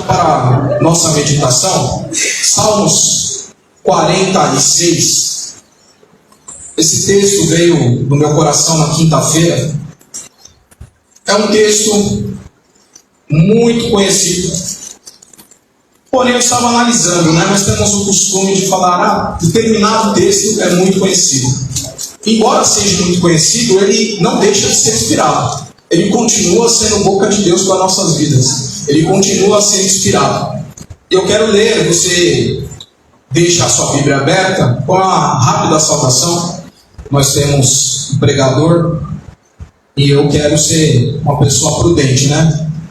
para nossa meditação, Salmos 46. Esse texto veio do meu coração na quinta-feira. É um texto muito conhecido. Porém, eu estava analisando, nós temos o costume de falar, determinado texto é muito conhecido. Embora seja muito conhecido, ele não deixa de ser inspirado. Ele continua sendo boca de Deus para nossas vidas. Ele continua a ser inspirado. Eu quero ler, você deixa a sua Bíblia aberta, com a rápida saudação. Nós temos um pregador e eu quero ser uma pessoa prudente,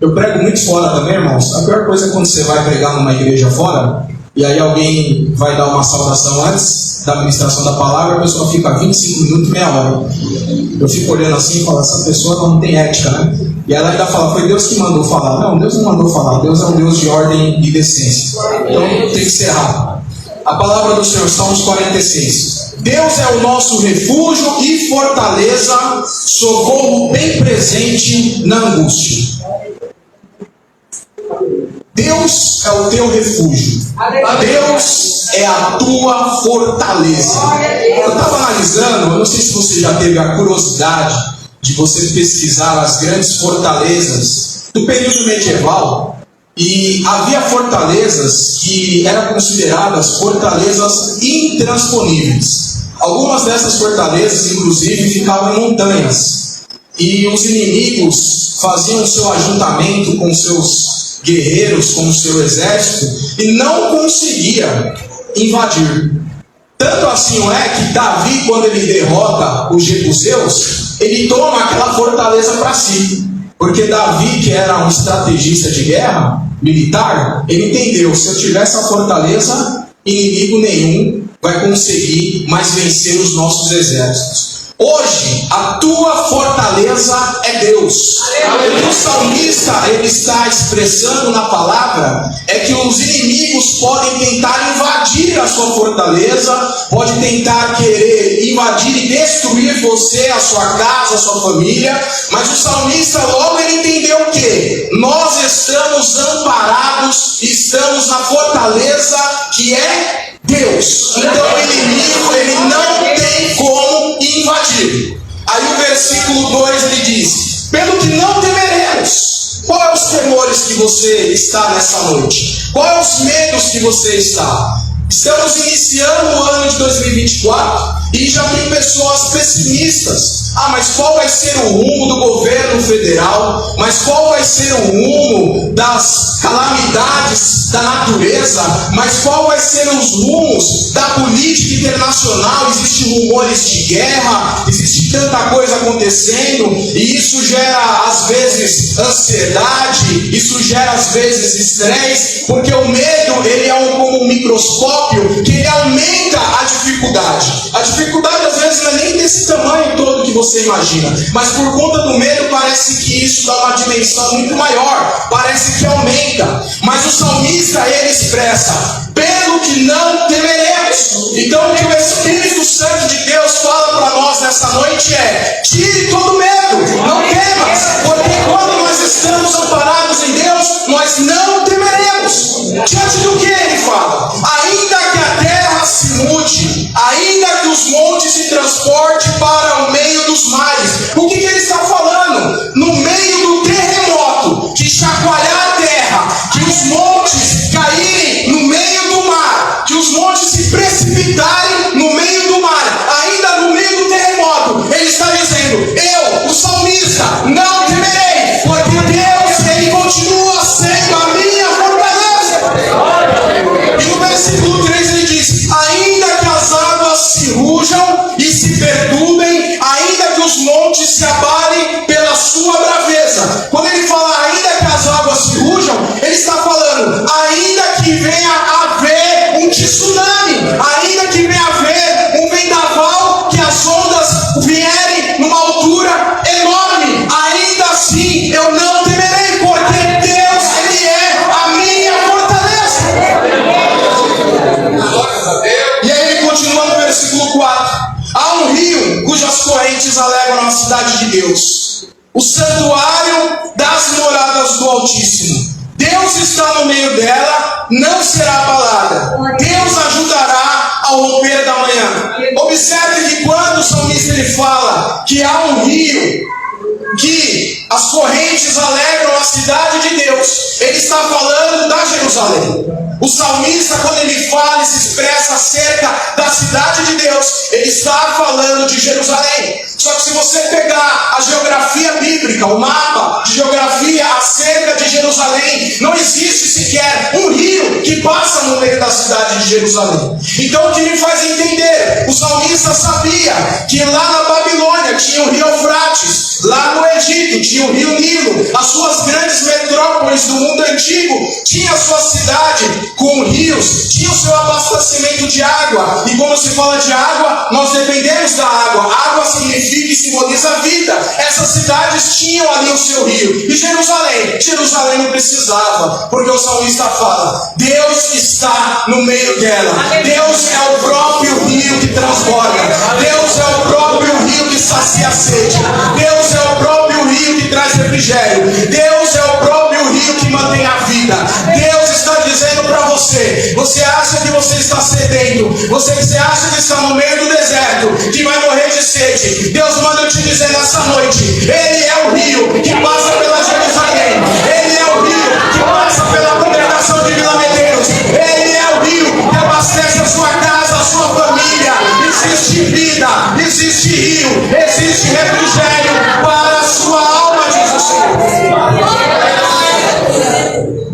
Eu prego muito fora também, irmãos. A pior coisa é quando você vai pregar numa igreja fora e aí alguém vai dar uma saudação antes da ministração da palavra, a pessoa fica 25 minutos, meia hora. Eu fico olhando assim e falo, essa pessoa não tem ética, E ela ainda fala, foi Deus que mandou falar. Não, Deus não mandou falar. Deus é um Deus de ordem e decência. Então tem que ser rápido. A palavra do Senhor, Salmos 46. Deus é o nosso refúgio e fortaleza, socorro bem presente na angústia. Deus é o teu refúgio. Deus é a tua fortaleza. Eu estava analisando, eu não sei se você já teve a curiosidade de você pesquisar as grandes fortalezas do período medieval. E havia fortalezas que eram consideradas fortalezas intransponíveis. Algumas dessas fortalezas, inclusive, ficavam em montanhas. E os inimigos faziam o seu ajuntamento com seus guerreiros, com o seu exército, e não conseguia invadir. Tanto assim é que Davi, quando ele derrota os jebuseus, ele toma aquela fortaleza para si. Porque Davi, que era um estrategista de guerra militar, ele entendeu, se eu tiver essa fortaleza, inimigo nenhum vai conseguir mais vencer os nossos exércitos. Hoje, a tua fortaleza é Deus. O salmista, ele está expressando na palavra, é que os inimigos podem tentar invadir a sua fortaleza, pode tentar querer invadir e destruir você, a sua casa, a sua família, mas o salmista logo ele entendeu que nós estamos amparados, estamos na fortaleza que é Deus. Então o inimigo, ele não tem como invadir. Aí o versículo 2 ele diz: pelo que não temeremos. Qual é os temores que você está nessa noite? Qual é os medos que você está? Estamos iniciando o ano de 2024 e já tem pessoas pessimistas. Mas qual vai ser o rumo do governo federal? Mas qual vai ser o rumo das calamidades da natureza? Mas qual vai ser os rumos da política internacional? Existem rumores de guerra, existe tanta coisa acontecendo, e isso gera às vezes ansiedade, isso gera às vezes estresse, porque o medo ele é como um microscópio que ele aumenta a dificuldade. A dificuldade às vezes não é nem desse tamanho todo que você imagina, mas por conta do medo parece que isso dá uma dimensão muito maior, parece que aumenta. Mas o salmista ele expressa: pelo que não temeremos. Então o que o Espírito Santo de Deus fala para nós nessa noite é: tire todo medo, não temas, porque quando nós estamos amparados em Deus, nós não temeremos. Diante do que ele fala? Ainda que a terra se mude, ainda que os montes se transportem para o meio dos mares. O que ele está falando? No meio do terremoto que chacoalhar a terra, que os montes caírem no meio do mar, que os montes se precipitarem no meio do mar, ainda no meio do terremoto, ele está dizendo: eu, o salmista, não temerei, porque Deus, ele continua sendo a minha fortaleza. E no versículo 3 ele diz: ainda que as águas se rujam e se perturbem, ainda que os montes se abalem pela sua braveza. Quando ele fala ainda que as águas se rujam, ele está falando ainda que venha a haver um tsunami, ainda que venha a haver um vendaval, que as ondas vierem numa altura enorme, ainda assim eu não temerei, porque Deus, ele é a minha fortaleza. E aí ele continua no versículo 4: há um rio cujas correntes alegram a cidade de Deus, o santuário das moradas do Altíssimo. Deus está no meio será abalada. Deus ajudará ao romper da manhã. Observe que quando o salmista ele fala que há um rio, que as correntes alegram a cidade de Deus, ele está falando da Jerusalém. O salmista, quando ele fala e se expressa acerca da cidade de Deus, ele está falando de Jerusalém. Só que se você pegar a geografia bíblica, o mapa de geografia acerca de Jerusalém, não existe sequer um rio que passa no meio da cidade de Jerusalém. Então o que me faz entender? O salmista sabia que lá na Babilônia tinha o rio Eufrates, lá no Egito tinha o rio Nilo, as suas grandes metrópoles do mundo antigo tinha a sua cidade com rios, tinha o seu abastecimento de água. E quando se fala de água, nós dependemos da água. Água significa e simboliza a vida. Essas cidades tinham ali o seu rio. E Jerusalém? Jerusalém não precisava, porque o salmista fala: Deus está no meio dela. Deus é o próprio rio que transborda. Deus é o próprio rio que sacia a sede. Deus é o próprio rio que traz refrigério. Deus é o próprio rio que mantém a vida. Deus está dizendo para você: você acha que você está sedento, você acha que está no meio do deserto, que vai morrer de sede. Deus manda eu te dizer nessa noite: Ele é o rio que passa pela Jerusalém. Ele é o rio que passa pela congregação de Vila Medeiros. Ele é o rio que abastece a sua casa, a sua família. Existe vida, existe rio, existe refrigério para a sua alma, diz o Senhor.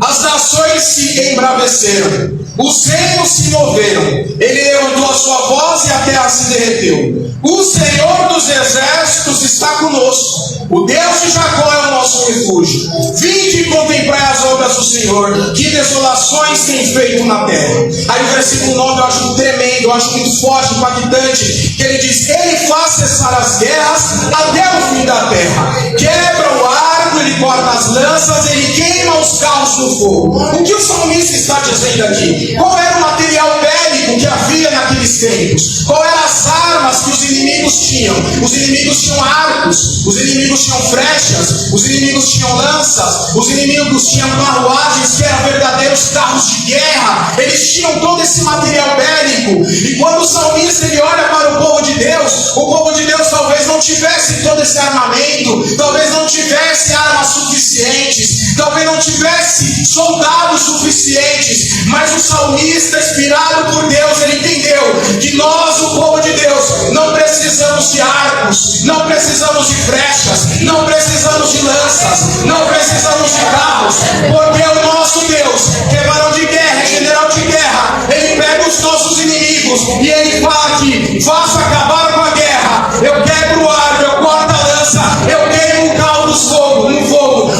As nações se embraveceram, os reinos se moveram, ele levantou a sua voz e a terra se derreteu. O Senhor dos exércitos está conosco, o Deus de Jacó é o nosso refúgio. Vinde e contemplai as obras do Senhor, que desolações tem feito na terra. Aí o versículo 9 eu acho tremendo, eu acho muito forte, impactante, que ele diz: ele faz cessar as guerras até o fim da terra, quebra o arco, ele corta as lanças, ele queima os carros no fogo. O que o salmista está dizendo aqui? Qual era o material bélico que havia naqueles tempos? Qual eram as armas que os inimigos tinham? Os inimigos tinham arcos, os inimigos tinham flechas, os inimigos tinham lanças, os inimigos tinham carruagens que eram verdadeiros carros de guerra. Eles tinham todo esse material bélico. E quando o salmista ele olha para o povo de Deus talvez não tivesse todo esse armamento, talvez não tivesse armas suficientes, talvez não tivesse soldados suficientes, mas o salmista, inspirado por Deus, ele entendeu que nós, o povo de Deus, não precisamos de arcos, não precisamos de flechas, não precisamos de lanças, não precisamos de carros, porque o nosso Deus, que é varão de guerra, é general de guerra, ele pega os nossos inimigos e ele fala aqui: faça acabar com a guerra, eu quebro o arco, eu corto a lança, eu queimo o carro no fogo.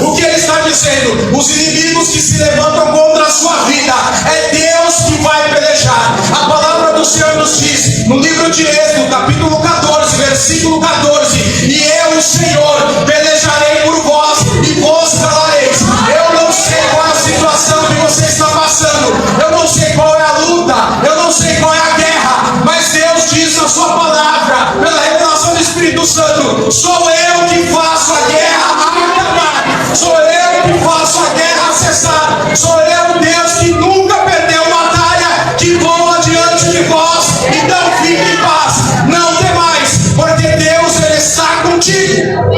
O que ele está dizendo? Os inimigos que se levantam contra a sua vida, é Deus que vai pelejar. A palavra do Senhor nos diz, no livro de Êxodo, capítulo 14, versículo 14: e eu, o Senhor, pelejarei por vós e vos calareis. Eu não sei qual é a situação que você está passando, eu não sei qual é a luta, eu não sei qual é a guerra, mas Deus diz na sua palavra, pela revelação do Espírito Santo: sou eu que faço a guerra acabar, sou eu que faço a guerra cessar, sou eu o Deus que nunca perdeu batalha, que voa diante de vós. Então fique em paz, não temais, porque Deus ele está contigo.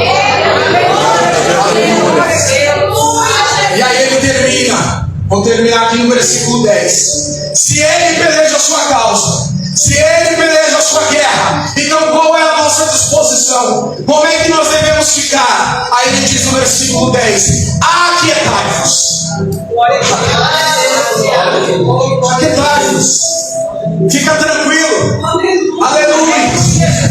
E aí ele termina, vou terminar aqui no versículo 10: se ele peleja a sua causa, se ele peleja a sua guerra, então qual é a nossa disposição? Como é que nós devemos ficar? Aí ele diz no versículo 10: aquietai-vos. Aquietai-vos. Fica tranquilo. Aleluia.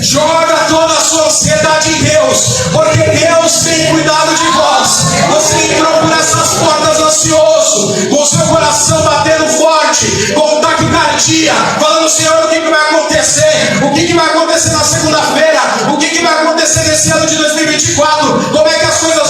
Joga toda a sua ansiedade em Deus, porque Deus tem cuidado de vós. Você entrou por essas portas ansioso, com seu coração batendo forte, com taquicardia, falando: Senhor, o que vai acontecer? O que vai acontecer na segunda-feira? O que vai acontecer nesse ano de 2024? Como é que as coisas